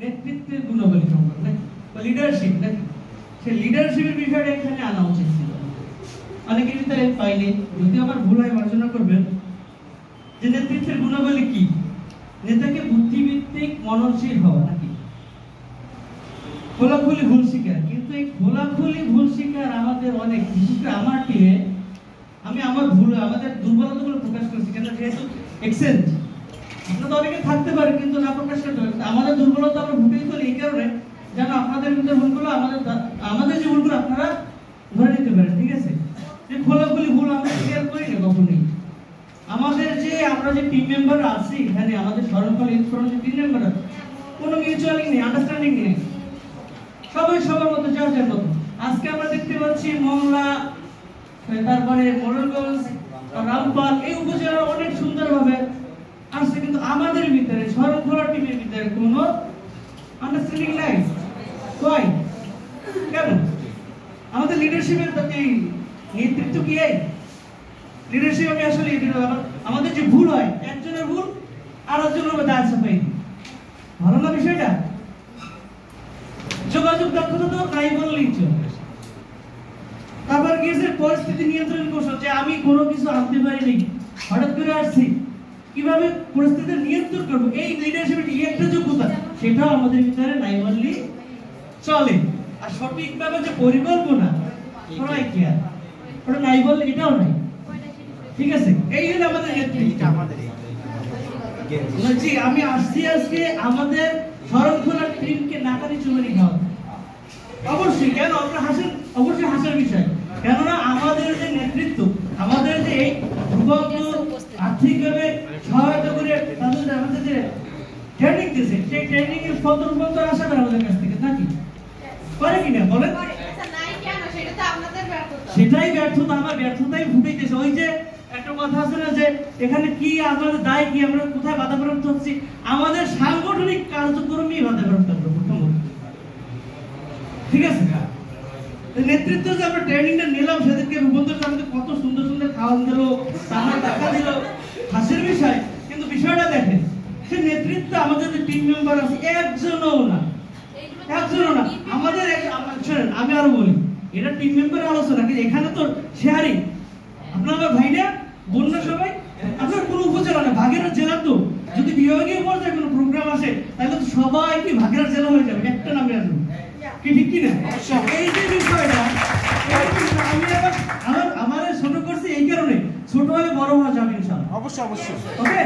নেতৃত্বের গুণাবলী সম্পর্কে নাকি লিডারশিপ নাকি সেই লিডারশিপের বিষয়টা এখানে আনা উচিত ছিল। অনেকের ভিতরে পাইনি, যদি আমার ভুল হয় মার্জনা করবেন। যে নেতৃত্বের গুণাবলী কি? নেতাকে বুদ্ধিভিত্তিক মননশীল হওয়া নাকি খোলাখুলি ভুল স্বীকার। কিন্তু এই খোলাখুলি ভুল স্বীকার আমাদের অনেক, বিশেষ করে আমার টিমে আমি আমার ভুল আমাদের দুর্বলতাগুলো প্রকাশ করছি, কেন যেহেতু এক্সচেঞ্জ আপনারা তো অনেকে থাকতে পারে কিন্তু না প্রকাশ করতে পারে। আমাদের দুর্বলতা আমরা ফুটিয়ে তুলি এই কারণে যেন আপনাদের ভিতরে ভুলগুলো আমাদের যে ভুলগুলো আপনারা ধরে নিতে পারেন। ঠিক আছে, যে খোলাখুলি ভুল আমরা স্বীকার করি না কখনোই। আমাদের যে আমরা যে টিম মেম্বার আছি এখানে, আমাদের স্মরণকাল ইনফরমেশন যে টিম মেম্বার আছে, কোনো মিউচুয়ালিং নেই, আন্ডারস্ট্যান্ডিং নেই, সবাই সবার মতো যার যার মতো। আজকে আমরা দেখতে পাচ্ছি মংলা, তারপরে মোড়লগঞ্জ, রামপাল এই উপজেলা অনেক সুন্দরভাবে আসছে, কিন্তু আমাদের ভিতরে শরণখোলা টিমের ভিতরে কোনো আন্ডারস্ট্যান্ডিং নাই। কই কেন? আমাদের লিডারশিপের এই নেতৃত্ব কি এই লিডারশিপ? আমি আসলে আমাদের যে ভুল হয়, একজনের ভুল আর একজনের মধ্যে দায় চাপাই, ভালো না বিষয়টা? যোগাযোগ দক্ষতা তো নাই বললেই চলে। তারপর গিয়েছে পরিস্থিতি নিয়ন্ত্রণ কৌশল, যে আমি কোনো কিছু আনতে পারিনি, হঠাৎ করে আসছি, কিভাবে পরিস্থিতি নিয়ন্ত্রণ করবো, এই লিডারশিপের একটা যোগ্যতা সেটাও আমাদের ভিতরে নাই বললেই চলে। আর সঠিকভাবে যে পরিকল্পনা সবাই কি আর ওটা নাই বললে এটাও নাই। ঠিক আছে, এই হলো আমাদের নেতৃত্ব। জি, আমি আসছি আজকে আমাদের শরণখোলা টিমকে নাকানি চুমানি খাওয়া অবশ্যই। কেন আপনারা হাসেন? অবশ্যই হাসার বিষয়, কেননা আমাদের যে নেতৃত্ব, আমাদের যে এই আর্থিকভাবে সহায়তা করে তাদের আমাদের যে ট্রেনিং দিয়েছে, সেই ট্রেনিং এর ফলপ্রসূ আশা করে আমাদের কাছ থেকে নাকি করে কিনা বলেন? সেটাই ব্যর্থতা, আমার ব্যর্থতাই ফুটেইতেছে। ওই যে একটা কথা আছে না, যে এখানে কি আমাদের দায়, কি আমরা কোথায় বাধাপ্রাপ্ত হচ্ছি? আমাদের সাংগঠনিক কার্যক্রমই বাধাপ্রাপ্ত আমরা প্রথমত। ঠিক আছে, নেতৃত্ব যে আমরা ট্রেনিংটা নিলাম, সেদিনকে রূপান্তর আমাদের কত সুন্দর সুন্দর খাওয়ান দিল, আমার টাকা দিল, হাসির বিষয়। কিন্তু বিষয়টা দেখেন, সে নেতৃত্ব আমাদের যে টিম মেম্বার আছে একজনও না। আমাদের শুনেন, আমি আরো বলি, এটা টিম মেম্বারের আলোচনা, কিন্তু এখানে তো শেয়ারিং। আপনারা ভাই না বোন না সবাই, আপনার কোনো উপজেলা না, ভাগেরহাট জেলা। তো যদি বিভাগীয় পর্যায়ে কোনো প্রোগ্রাম আসে, তাহলে তো সবাই কি ভাগেরহাট জেলা হয়ে যাবে, একটা নামে আসবে কি, ঠিক কিনা? এই যে বিষয়টা আমি আমার ছোট করছি এই কারণে, ছোট হয়ে বড় হওয়া যাবে ইনশাআল্লাহ। অবশ্যই অবশ্যই। ওকে,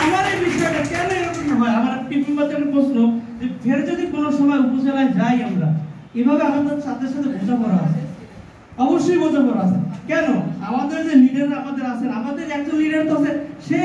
আমার এই বিষয়টা কেন এরকম হয়? আমার টিম মেম্বারদের প্রশ্ন, যে ফের যদি কোনো সময় উপজেলায় যাই আমরা, এভাবে আমাদের সাথে সাথে বোঝাপড়া আছে, অবশ্যই বোঝাপড়া আছে। কেন? আমাদের যে লিডার আমাদের আছেন, আমাদের একজন লিডার তো আছে, সে